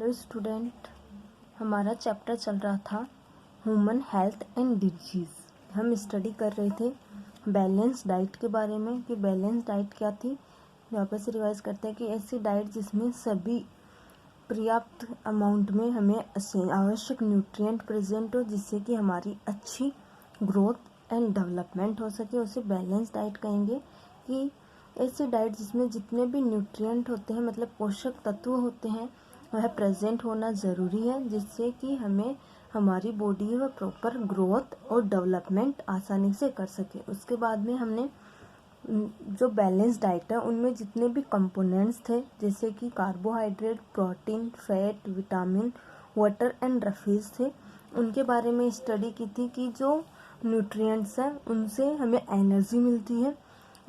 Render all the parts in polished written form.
Hello student, हमारा chapter चल रहा था ह्यूमन हेल्थ एंड डिजीज़। हम स्टडी कर रहे थे बैलेंस डाइट के बारे में कि बैलेंस डाइट क्या थी। वापस से रिवाइज करते हैं कि ऐसी डाइट जिसमें सभी पर्याप्त अमाउंट में हमें आवश्यक न्यूट्रिएंट प्रेजेंट हो, जिससे कि हमारी अच्छी ग्रोथ एंड डेवलपमेंट हो सके, उसे बैलेंस डाइट कहेंगे। कि ऐसी डाइट जिसमें जितने भी न्यूट्रिएंट होते हैं, मतलब पोषक तत्व होते हैं, वह प्रेजेंट होना ज़रूरी है, जिससे कि हमें हमारी बॉडी में प्रॉपर ग्रोथ और डेवलपमेंट आसानी से कर सके। उसके बाद में हमने जो बैलेंस डाइट है उनमें जितने भी कंपोनेंट्स थे, जैसे कि carbohydrate, protein, fat, vitamin, water and roughage थे, उनके बारे में स्टडी की थी कि जो न्यूट्रिएंट्स हैं उनसे हमें एनर्जी मिलती है,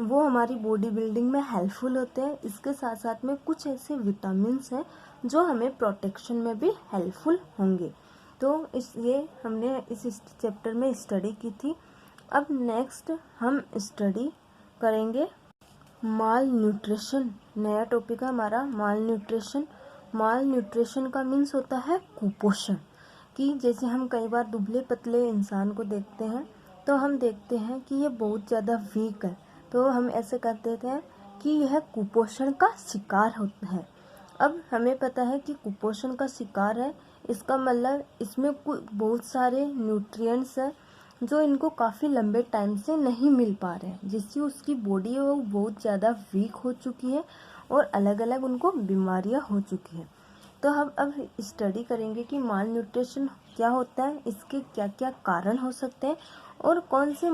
वो हमारी बॉडी बिल्डिंग में हेल्पफुल होते हैं। इसके साथ साथ में कुछ ऐसे विटामिन्स हैं जो हमें प्रोटेक्शन में भी हेल्पफुल होंगे। तो ये हमने इस चैप्टर में स्टडी की थी। अब नेक्स्ट हम स्टडी करेंगे माल न्यूट्रिशन। नया टॉपिक है हमारा माल न्यूट्रिशन। माल न्यूट्रिशन का मीन्स होता है कुपोषण। कि जैसे हम कई बार दुबले पतले इंसान को देखते हैं तो हम देखते हैं कि ये बहुत ज़्यादा वीक है, तो हम ऐसे कर देते हैं कि यह कुपोषण का शिकार होता है। अब हमें पता है कि कुपोषण का शिकार है, इसका मतलब इसमें बहुत सारे न्यूट्रिएंट्स हैं जो इनको काफ़ी लंबे टाइम से नहीं मिल पा रहे हैं, जिससे उसकी बॉडी है वो बहुत ज़्यादा वीक हो चुकी है और अलग अलग उनको बीमारियां हो चुकी हैं। तो हम अब स्टडी करेंगे कि माल न्यूट्रिशन क्या होता है, इसके क्या क्या कारण हो सकते हैं और कौन से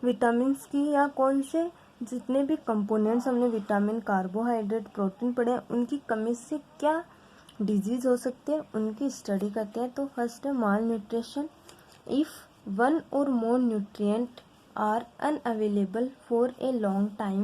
विटामिन्स की या कौन से जितने भी कंपोनेंट्स हमने विटामिन, कार्बोहाइड्रेट, प्रोटीन पढ़े हैं, उनकी कमी से क्या डिजीज़ हो सकते हैं, उनकी स्टडी करते हैं। तो फर्स्ट है माल nutrition. If one or more nutrient are unavailable for a long time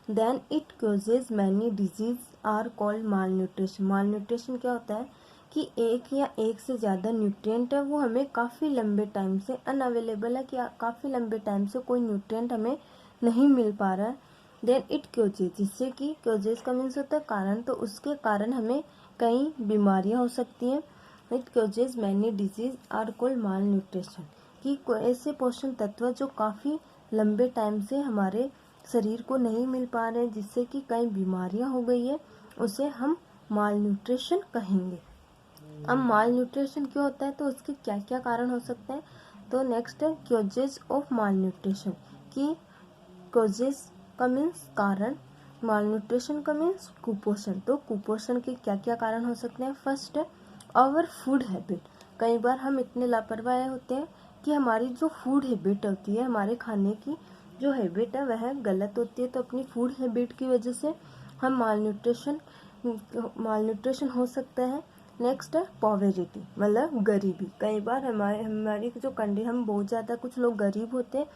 then it causes many disease are called malnutrition. Malnutrition क्या होता है कि एक या एक से ज़्यादा न्यूट्रिएंट है वो हमें काफ़ी लंबे टाइम से अनअवेलेबल है, कि काफ़ी लंबे टाइम से कोई न्यूट्रिएंट हमें नहीं मिल पा रहा है। देन इट कॉजेज, जिससे कि कॉजेज का मीन्स होता है कारण, तो उसके कारण हमें कई बीमारियां हो सकती हैं। It causes many disease are called malnutrition. कि ऐसे पोषण तत्व जो काफ़ी लंबे टाइम से हमारे शरीर को नहीं मिल पा रहे, जिससे कि कई बीमारियां हो गई है, उसे हम माल न्यूट्रिशन कहेंगे। अब माल न्यूट्रिशन क्यों होता है, तो उसके क्या क्या कारण हो सकते हैं। तो नेक्स्ट है कॉजेज ऑफ माल न्यूट्रिशन। कि कॉजेज का मीन्स कारण, माल न्यूट्रिशन का मीन्स कुपोषण। तो कुपोषण के क्या क्या कारण हो सकते हैं। फर्स्ट है आवर फूड हैबिट। कई बार हम इतने लापरवाह होते हैं कि हमारी जो फूड हैबिट होती है, हमारे खाने की जो हैबिट है वह गलत होती है, तो अपनी फूड हैबिट की वजह से हम माल न्यूट्रिशन हो सकता है। नेक्स्ट है पॉवर्टी, मतलब गरीबी। कई बार हमारी जो हम बहुत ज़्यादा कुछ लोग गरीब होते हैं,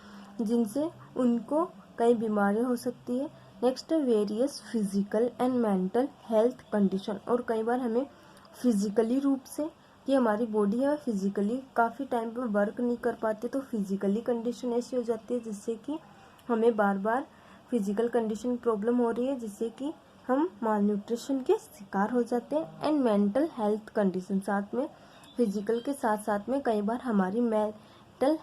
जिनसे उनको कई बीमारियां हो सकती है। नेक्स्ट है various physical and mental health condition. और कई बार हमें फिजिकली रूप से, कि हमारी बॉडी है फिजिकली काफ़ी टाइम पर वर्क नहीं कर पाते, तो फिजिकली कंडीशन ऐसी हो जाती है जिससे कि हमें बार बार फिजिकल कंडीशन प्रॉब्लम हो रही है, जिससे कि हम माल न्यूट्रिशन के शिकार हो जाते हैं। एंड मेंटल हेल्थ कंडीशन, साथ में फिजिकल के साथ साथ में कई बार हमारी मेंटल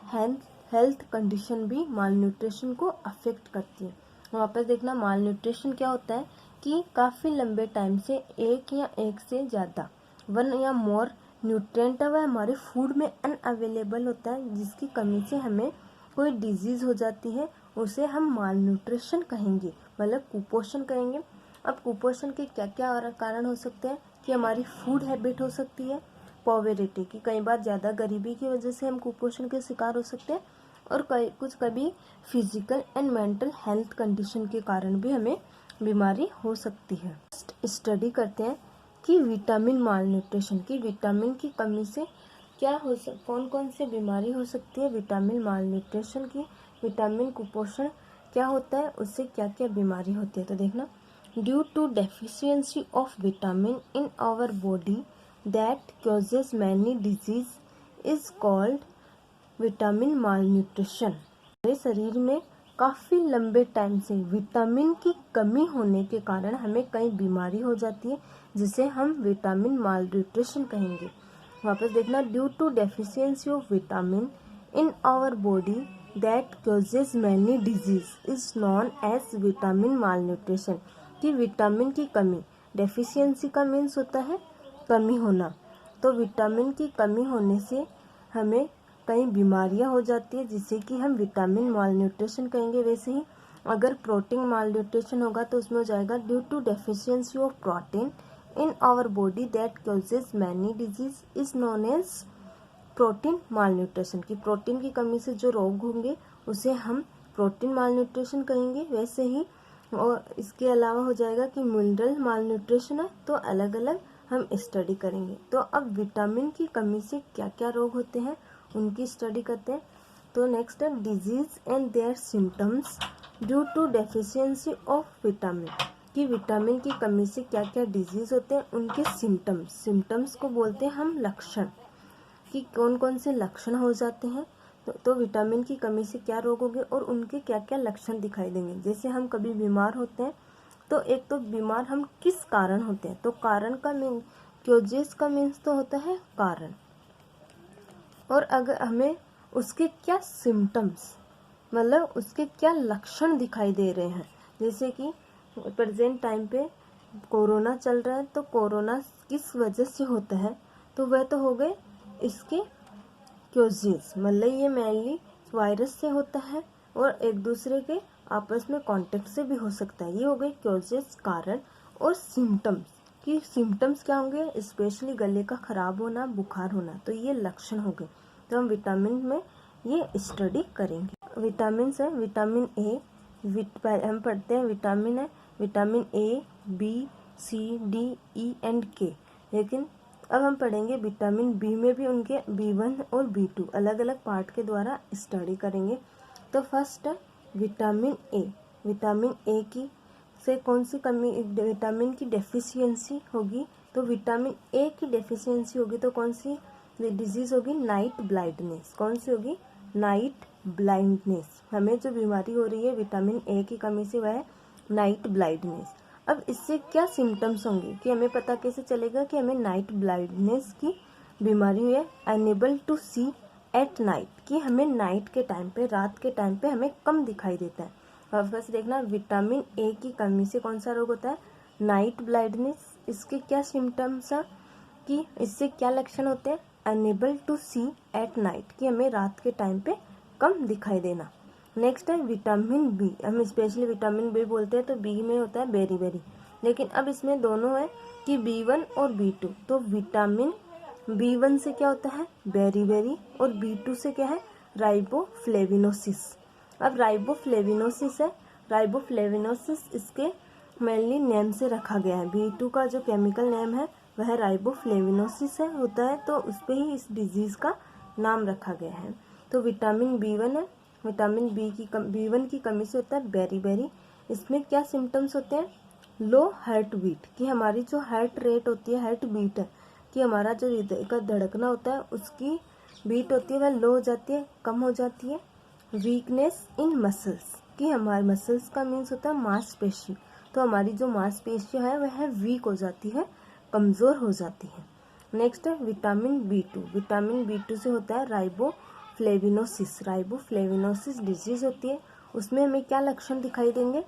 हेल्थ कंडीशन भी माल न्यूट्रिशन को अफेक्ट करती है। वापस देखना माल न्यूट्रिशन क्या होता है कि काफ़ी लंबे टाइम से एक या एक से ज़्यादा वन या मोर न्यूट्रिएंट है वह हमारे फूड में अनअवेलेबल होता है, जिसकी कमी से हमें कोई डिजीज़ हो जाती है, उसे हम माल न्यूट्रिशन कहेंगे, मतलब कुपोषण कहेंगे। अब कुपोषण के क्या क्या कारण हो सकते हैं कि हमारी फूड हैबिट हो सकती है, पॉवर्टी की कई बार ज़्यादा गरीबी की वजह से हम कुपोषण के शिकार हो सकते हैं, और कभी physical and mental health condition के कारण भी हमें बीमारी हो सकती है। स्टडी करते हैं कि विटामिन माल न्यूट्रिशन, की विटामिन की कमी से क्या हो कौन कौन से बीमारी हो सकती है। विटामिन माल न्यूट्रिशन की, विटामिन कुपोषण क्या होता है, उससे क्या क्या बीमारी होती है। तो देखना, due to deficiency of vitamin in our body that causes many disease is called vitamin malnutrition. हमारे शरीर में काफ़ी लंबे टाइम से विटामिन की कमी होने के कारण हमें कई बीमारी हो जाती है, जिसे हम विटामिन माल न्यूट्रिशन कहेंगे। वापस देखना, due to deficiency of vitamin in our body that causes many disease is known as vitamin malnutrition. कि विटामिन की कमी, डेफिशिएंसी का मीन्स होता है कमी होना, तो विटामिन की कमी होने से हमें कई बीमारियां हो जाती है जिसे कि हम विटामिन माल न्यूट्रिशन कहेंगे। वैसे ही अगर प्रोटीन माल न्यूट्रिशन होगा तो उसमें हो जाएगा due to deficiency of protein in our body that causes many disease is known as protein malnutrition. की प्रोटीन की कमी से जो रोग होंगे उसे हम प्रोटीन माल न्यूट्रिशन कहेंगे। वैसे ही और इसके अलावा हो जाएगा कि मिनरल माल न्यूट्रिशन है, तो अलग अलग हम स्टडी करेंगे। तो अब विटामिन की कमी से क्या क्या रोग होते हैं उनकी स्टडी करते हैं। तो नेक्स्ट है disease and their symptoms due to deficiency of vitamin. कि विटामिन की कमी से क्या क्या डिजीज होते हैं, उनके सिम्टम्स, सिम्टम्स को बोलते हैं हम लक्षण, कि कौन कौन से लक्षण हो जाते हैं। तो विटामिन की कमी से क्या रोग होंगे और उनके क्या क्या लक्षण दिखाई देंगे। जैसे हम कभी बीमार होते हैं तो एक तो बीमार हम किस कारण होते हैं, तो कारण का मीन, क्योजेस का मीन्स तो होता है कारण, और अगर हमें उसके क्या सिम्टम्स, मतलब उसके क्या लक्षण दिखाई दे रहे हैं। जैसे कि प्रेजेंट टाइम पे कोरोना चल रहा है, तो कोरोना किस वजह से होता है, तो वह तो हो गए इसके क्योजेस, मतलब ये मेनली वायरस से होता है और एक दूसरे के आपस में कांटेक्ट से भी हो सकता है। ये हो गए क्योजेस, कारण। और सिम्टम्स, कि सिम्टम्स क्या होंगे, स्पेशली गले का खराब होना, बुखार होना, तो ये लक्षण हो गए। तो हम विटामिन में ये स्टडी करेंगे। विटामिन है विटामिन ए, हम पढ़ते हैं विटामिन है vitamin A, B, C, D, E and K. लेकिन अब हम पढ़ेंगे विटामिन बी में भी उनके B1 और B2 अलग अलग पार्ट के द्वारा स्टडी करेंगे। तो फर्स्ट है विटामिन ए। विटामिन ए की से कौन सी कमी, विटामिन की डेफिशिएंसी होगी, तो विटामिन ए की डेफिशिएंसी होगी तो कौन सी डिजीज होगी, नाइट ब्लाइंडनेस। कौन सी होगी, नाइट ब्लाइंडनेस। हमें जो बीमारी हो रही है विटामिन ए की कमी से, वह है नाइट ब्लाइंडनेस। अब इससे क्या सिम्टम्स होंगे, कि हमें पता कैसे चलेगा कि हमें नाइट ब्लाइंडनेस की बीमारी हुई है। Unable to see at night, कि हमें नाइट के टाइम पे, रात के टाइम पे हमें कम दिखाई देता है। और बस देखना, विटामिन ए की कमी से कौन सा रोग होता है, नाइट ब्लाइंडनेस। इसके क्या सिम्टम्स है, कि इससे क्या लक्षण होते हैं, unable to see at night, कि हमें रात के टाइम पे कम दिखाई देना। नेक्स्ट है विटामिन बी। हम स्पेशली विटामिन बी बोलते हैं, तो बी में होता है बेरी बेरी, लेकिन अब इसमें दोनों है कि B1 और B2। तो विटामिन B1 से क्या होता है, बेरी बेरी, और B2 से क्या है, राइबोफ्लेविनोसिस। अब राइबोफ्लेविनोसिस है, राइबोफ्लेविनोसिस इसके मेनली नेम से रखा गया है। B2 का जो केमिकल नेम है वह राइबोफ्लेविनोसिस है होता है, तो उस पर ही इस डिजीज का नाम रखा गया है। तो विटामिन B1 है, विटामिन B1 की कमी से होता है बेरी बेरी। इसमें क्या सिम्टम्स होते हैं, लो हार्ट बीट, कि हमारी जो हार्ट रेट होती है, हार्ट बीट है, कि हमारा जो हृदय का धड़कना होता है उसकी बीट होती है वह लो हो जाती है, कम हो जाती है। वीकनेस इन मसल्स, कि हमारे मसल्स का मीन्स होता है मांसपेशी, तो हमारी जो मांसपेशियां है वह वीक हो जाती है, कमज़ोर हो जाती है। नेक्स्ट है विटामिन B2। विटामिन B2 से होता है राइबोफ्लेविनोसिस। राइबोफ्लेविनोसिस डिजीज होती है, उसमें हमें क्या लक्षण दिखाई देंगे,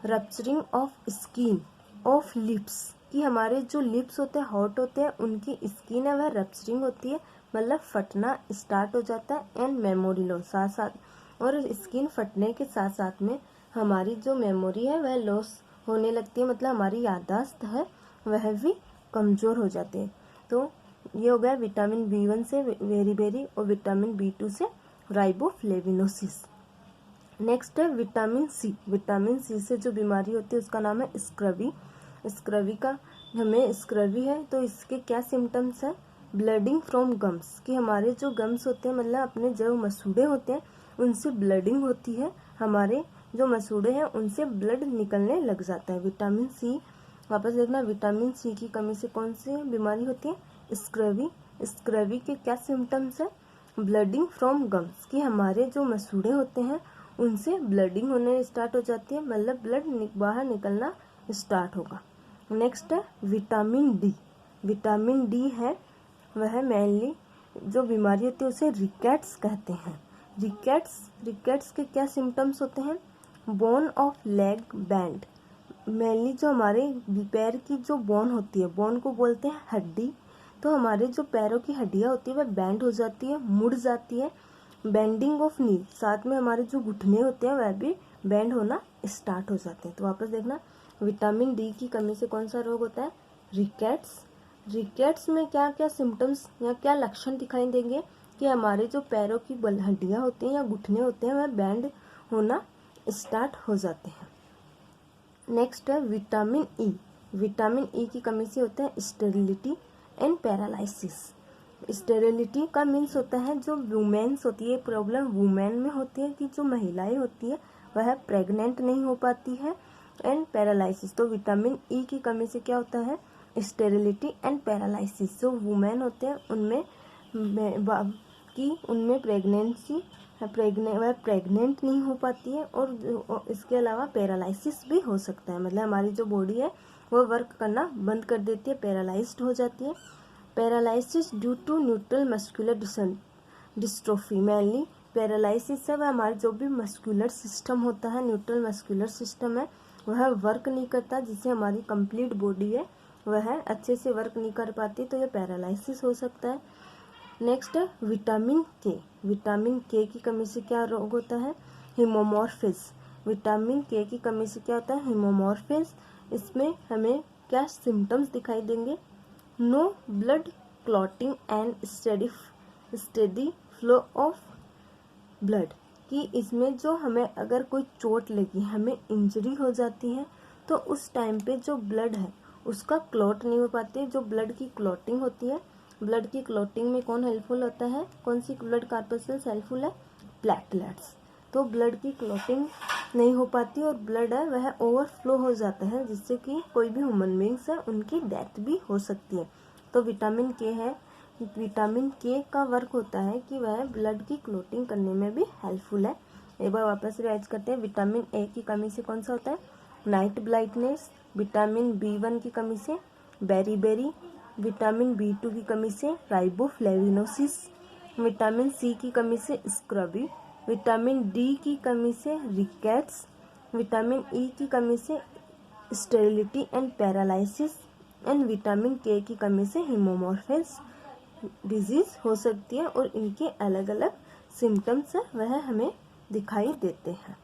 rupturing of skin of lips, कि हमारे जो लिप्स होते हैं, हॉट होते हैं, उनकी स्किन है वह रप्चरिंग होती है, मतलब फटना स्टार्ट हो जाता है। एंड मेमोरी लॉस, साथ साथ, और स्किन फटने के साथ साथ में हमारी जो मेमोरी है वह लॉस होने लगती है, मतलब हमारी याददाश्त है वह भी कमज़ोर हो जाते हैं। तो ये हो गया विटामिन B1 से वेरी बेरी, और विटामिन B2 से राइबोफ्लेविनोसिस। नेक्स्ट है विटामिन सी। विटामिन सी से जो बीमारी होती है उसका नाम है स्क्रवी। स्क्रवी का हमें स्क्रवी है, तो इसके क्या सिम्टम्स हैं, ब्लडिंग फ्रॉम गम्स, कि हमारे जो गम्स होते हैं, मतलब अपने जो मसूड़े होते हैं उनसे ब्लडिंग होती है, हमारे जो मसूड़े हैं उनसे ब्लड निकलने लग जाता है। विटामिन सी, वापस देखना, विटामिन सी की कमी से कौन सी बीमारी होती है, स्क्रवी। स्क्रवी के क्या सिम्टम्स है, ब्लडिंग फ्रॉम गम्स, कि हमारे जो मसूड़े होते हैं उनसे ब्लडिंग होने स्टार्ट हो जाती है, मतलब ब्लड बाहर निकलना स्टार्ट होगा। नेक्स्ट है विटामिन डी। विटामिन डी है वह मेनली जो बीमारी होती है उसे रिकेट्स कहते हैं। रिकेट्स के क्या सिम्टम्स होते हैं? Bone of leg band. Mainly जो हमारे पैर की जो बोन होती है, बोन को बोलते हैं हड्डी, तो हमारे जो पैरों की हड्डियाँ होती है वह बैंड हो जाती है, मुड़ जाती है। बेंडिंग ऑफ नी, साथ में हमारे जो घुटने होते हैं वह भी बैंड होना स्टार्ट हो जाते हैं। तो वापस देखना, विटामिन डी की कमी से कौन सा रोग होता है? रिकेट्स। रिकेट्स में क्या क्या सिम्टम्स या क्या लक्षण दिखाई देंगे कि हमारे जो पैरों की हड्डियाँ होती हैं या घुटने होते हैं वह बैंड होना स्टार्ट हो जाते हैं। नेक्स्ट है विटामिन ई। विटामिन ई की कमी से होता है स्टेरिलिटी एंड पैरालिसिस। स्टेरिलिटी का मीन्स होता है जो वुमेन्स होती है, प्रॉब्लम वुमेन में होती है कि जो महिलाएं होती है वह प्रेग्नेंट नहीं हो पाती है। एंड पैरालिसिस, तो विटामिन ई की कमी से क्या होता है? Sterility and paralysis. जो वुमेन होते हैं उनमें वह प्रेग्नेंट नहीं हो पाती है और इसके अलावा पैरालिसिस भी हो सकता है, मतलब हमारी जो बॉडी है वो वर्क करना बंद कर देती है, पैरालाइज्ड हो जाती है। Paralysis due to neutral muscular dystrophy. Mainly paralysis है वह हमारे जो भी मस्कुलर सिस्टम होता है, न्यूट्रल मस्कुलर सिस्टम है वह वर्क नहीं करता, जिससे हमारी कंप्लीट बॉडी है वह अच्छे से वर्क नहीं कर पाती, तो यह पैरालिसिस हो सकता है। नेक्स्ट है विटामिन के। विटामिन के की कमी से क्या रोग होता है? हीमोमॉर्फिस। विटामिन के की कमी से क्या होता है? हीमोमॉर्फिस। इसमें हमें क्या सिम्टम्स दिखाई देंगे? No blood clotting and steady flow of blood, कि इसमें जो हमें अगर कोई चोट लगी, हमें इंजरी हो जाती है, तो उस टाइम पे जो ब्लड है उसका क्लॉट नहीं हो पाती। जो ब्लड की क्लॉटिंग होती है, ब्लड की क्लॉटिंग में कौन हेल्पफुल होता है? कौन सी ब्लड कॉर्पस्कल्स हेल्पफुल है? प्लेटलेट्स। तो ब्लड की क्लॉटिंग नहीं हो पाती और ब्लड है वह ओवरफ्लो हो जाता है, जिससे कि कोई भी ह्यूमन बींग्स है उनकी डेथ भी हो सकती है। तो विटामिन के है, विटामिन के का वर्क होता है कि वह ब्लड की क्लॉटिंग करने में भी हेल्पफुल है। एक बार वापस रिवाइज करते हैं। विटामिन ए की कमी से कौन सा होता है? नाइट ब्लाइटनेस। विटामिन बी1 की कमी से बेरीबेरी। विटामिन बी2 की कमी से राइबोफ्लेविनोसिस। विटामिन सी की कमी से स्क्रबी। विटामिन डी की कमी से रिकेट्स। विटामिन ई की कमी से sterility and paralysis. And vitamin के की कमी से हीमोमॉर्फिस डिजीज हो सकती है और इनके अलग अलग सिम्टम्स वह हमें दिखाई देते हैं।